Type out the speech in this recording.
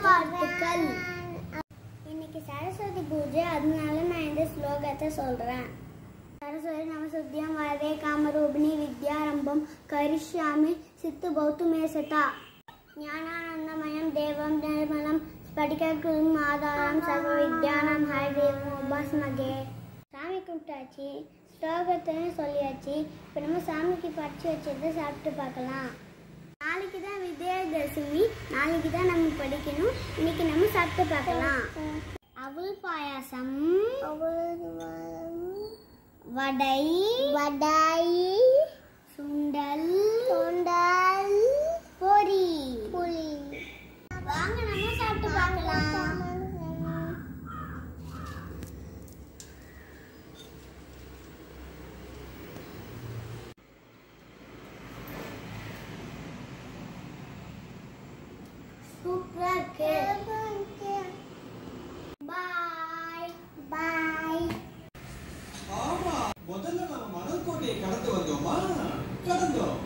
நல்வாழ்த்துக்கள். இன்னைக்கு சரஸ்வதி பூஜை, அதனால நான் இந்த ஸ்லோகத்தை சொல்றேன். सरस्वती नमस्तुभ्यं वरदे कामरूपिणी विद्यारंभं करिष्यामि सिद्धबौतु मे सदा ज्ञानानन्दमयं देवं निर्मलं स्फटिककृतिम् आधारं सर्वविद्यानां हरिदेवम् उपास्महे. சாமி கும்பிட்டாச்சு, ஸ்லோகத்தையும் சொல்லியாச்சு. இப்போ நம்ம சாமிக்கு பறிச்சு வச்சதை சாப்பிட்டு பார்க்கலாம். நாளைக்கு தான் விஜயதசமி, நாளைக்கு தான் நம்ம படிக்கணும். இன்னைக்கு நம்ம சாப்பிட்டு பார்க்கலாம். அவல் பாயாசம், வடை, சுண்டல், பொரி. வாங்க நம்ம சாப்பிட்டு பார்க்கலாம். சூப்பரா இருக்கு. பாய். ஆமா, முதல்ல நம்ம மணல்கோட்டையை கடந்து வந்தோமா? கடந்தோம்.